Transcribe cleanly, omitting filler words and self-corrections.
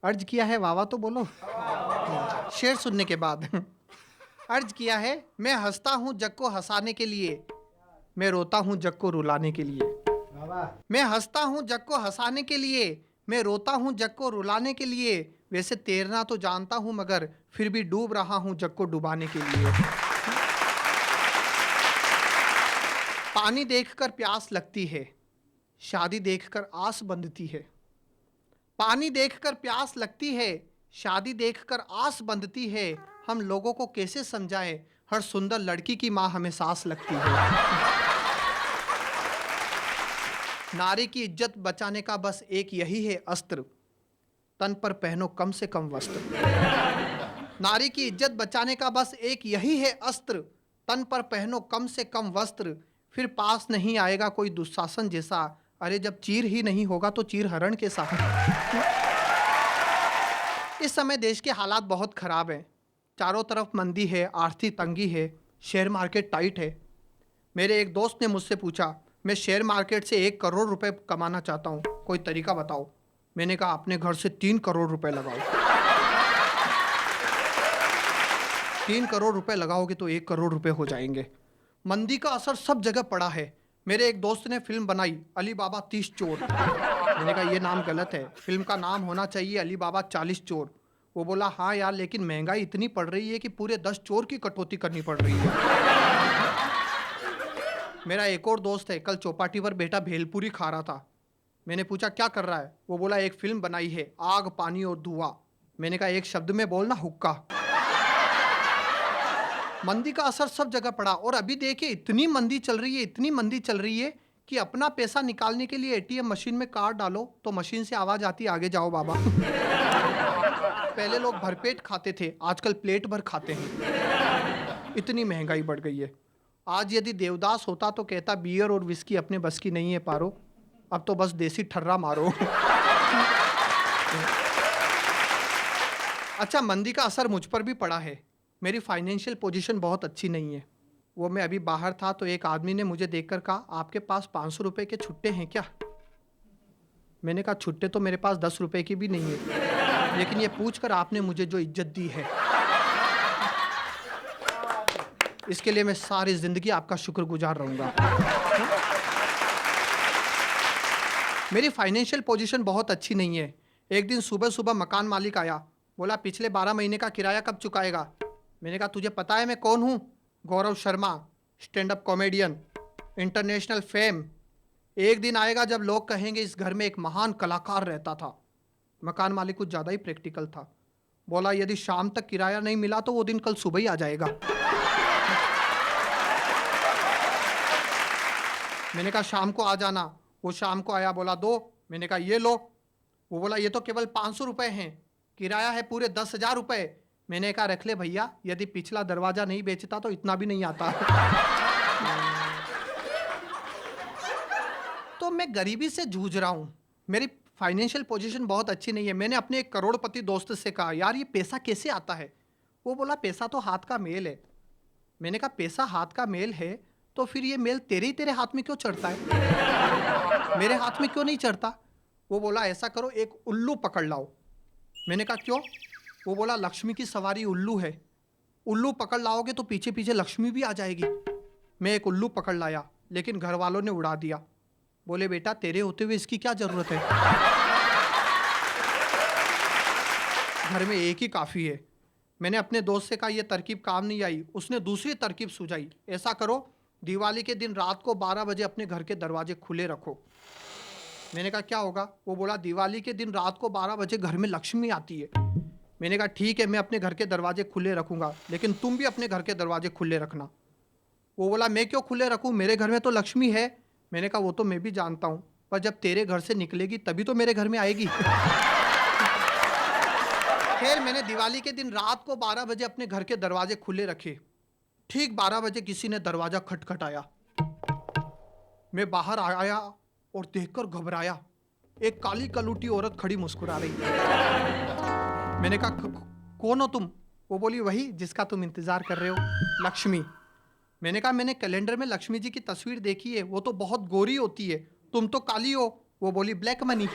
अर्ज किया है वावा तो बोलो। शेर सुनने के बाद अर्ज किया है, मैं हंसता हूं जग को हंसाने के लिए, मैं रोता हूं जग को रुलाने के लिए। मैं हंसता हूं जग को हंसाने के लिए, मैं रोता हूं जग को रुलाने के लिए। वैसे तैरना तो जानता हूं मगर फिर भी डूब रहा हूं जग को डुबाने के लिए। पानी देखकर प्यास लगती है, शादी देखकर आस बंधती है। पानी देखकर प्यास लगती है, शादी देखकर आस बंधती है। हम लोगों को कैसे समझाएं, हर सुंदर लड़की की माँ हमें सास लगती है। नारी की इज्जत बचाने का बस एक यही है अस्त्र, तन पर पहनो कम से कम वस्त्र। नारी की इज्जत बचाने का बस एक यही है अस्त्र, तन पर पहनो कम से कम वस्त्र। फिर पास नहीं आएगा कोई दुशासन जैसा, अरे जब चीर ही नहीं होगा तो चीर हरण के साथ। इस समय देश के हालात बहुत खराब हैं, चारों तरफ मंदी है, आर्थिक तंगी है, शेयर मार्केट टाइट है। मेरे एक दोस्त ने मुझसे पूछा, मैं शेयर मार्केट से 1 करोड़ रुपए कमाना चाहता हूँ, कोई तरीका बताओ। मैंने कहा अपने घर से 3 करोड़ रुपए लगाओ। 3 करोड़ रुपए लगाओगे तो 1 करोड़ रुपए हो जाएंगे। मंदी का असर सब जगह पड़ा है। मेरे एक दोस्त ने फिल्म बनाई अली बाबा 30 चोर। मैंने कहा ये नाम गलत है, फिल्म का नाम होना चाहिए अली बाबा 40 चोर। वो बोला हाँ यार, लेकिन महंगाई इतनी पड़ रही है कि पूरे 10 चोर की कटौती करनी पड़ रही है। मेरा एक और दोस्त है, कल चौपाटी पर बेटा भेलपूरी खा रहा था। मैंने पूछा क्या कर रहा है, वो बोला एक फिल्म बनाई है, आग पानी और धुआं। मैंने कहा एक शब्द में बोलना, हुक्का। मंदी का असर सब जगह पड़ा। और अभी देखिए इतनी मंदी चल रही है, इतनी मंदी चल रही है कि अपना पैसा निकालने के लिए एटीएम मशीन में कार्ड डालो तो मशीन से आवाज आती, आगे जाओ बाबा। पहले लोग भरपेट खाते थे, आजकल प्लेट भर खाते हैं। इतनी महंगाई बढ़ गई है। आज यदि देवदास होता तो कहता बियर और विस्की अपने बस की नहीं है पारो, अब तो बस देसी ठर्रा मारो। अच्छा, मंदी का असर मुझ पर भी पड़ा है। मेरी फाइनेंशियल पोजीशन बहुत अच्छी नहीं है। वो मैं अभी बाहर था तो एक आदमी ने मुझे देखकर कहा आपके पास 500 रुपए के छुट्टे हैं क्या। मैंने कहा छुट्टे तो मेरे पास 10 रुपए की भी नहीं है, लेकिन ये पूछकर आपने मुझे जो इज्जत दी है इसके लिए मैं सारी जिंदगी आपका शुक्रगुजार रहूंगा। मेरी फाइनेंशियल पोजीशन बहुत अच्छी नहीं है। एक दिन सुबह सुबह मकान मालिक आया, बोला पिछले 12 महीने का किराया कब चुकाएगा। मैंने कहा तुझे पता है मैं कौन हूँ। Gaurav Sharma, stand up comedian, international fame. एक दिन आएगा जब लोग कहेंगे इस घर में एक महान कलाकार रहता था। मकान मालिक कुछ ज़्यादा ही प्रैक्टिकल था, बोला यदि शाम तक किराया नहीं मिला तो वो दिन कल सुबह ही आ जाएगा। मैंने कहा शाम को आ जाना। वो शाम को आया, बोला दो। मैंने कहा ये लो। वो बोला ये तो केवल 500 रुपए हैं, किराया है पूरे 10,000 रुपए। मैंने कहा रख ले भैया, यदि पिछला दरवाजा नहीं बेचता तो इतना भी नहीं आता। तो मैं गरीबी से जूझ रहा हूं, मेरी फाइनेंशियल पोजीशन बहुत अच्छी नहीं है। मैंने अपने एक करोड़पति दोस्त से कहा यार ये पैसा कैसे आता है। वो बोला पैसा तो हाथ का मेल है। मैंने कहा पैसा हाथ का मेल है तो फिर ये मेल तेरे हाथ में क्यों चढ़ता है, मेरे हाथ में क्यों नहीं चढ़ता। वो बोला ऐसा करो एक उल्लू पकड़ लाओ। मैंने कहा क्यों। वो बोला लक्ष्मी की सवारी उल्लू है, उल्लू पकड़ लाओगे तो पीछे पीछे लक्ष्मी भी आ जाएगी। मैं एक उल्लू पकड़ लाया, लेकिन घर वालों ने उड़ा दिया। बोले बेटा तेरे होते हुए इसकी क्या जरूरत है, घर में एक ही काफ़ी है। मैंने अपने दोस्त से कहा यह तरकीब काम नहीं आई। उसने दूसरी तरकीब सुझाई, ऐसा करो दिवाली के दिन रात को 12 बजे अपने घर के दरवाजे खुले रखो। मैंने कहा क्या होगा। वो बोला दिवाली के दिन रात को 12 बजे घर में लक्ष्मी आती है। मैंने कहा ठीक है मैं अपने घर के दरवाजे खुले रखूंगा, लेकिन तुम भी अपने घर के दरवाजे खुले रखना। वो बोला मैं क्यों खुले रखूं, मेरे घर में तो लक्ष्मी है। मैंने कहा वो तो मैं भी जानता हूं, पर जब तेरे घर से निकलेगी तभी तो मेरे घर में आएगी। खैर मैंने दिवाली के दिन रात को 12 बजे अपने घर के दरवाजे खुले रखे। ठीक 12 बजे किसी ने दरवाजा खटखटाया। मैं बाहर आया और देखकर घबराया, एक काली कलूटी औरत खड़ी मुस्कुरा रही। मैंने कहा कौन हो तुम। वो बोली वही जिसका तुम इंतजार कर रहे हो, लक्ष्मी। मैंने कहा मैंने कैलेंडर में लक्ष्मी जी की तस्वीर देखी है, वो तो बहुत गोरी होती है, तुम तो काली हो। वो बोली ब्लैक मनी।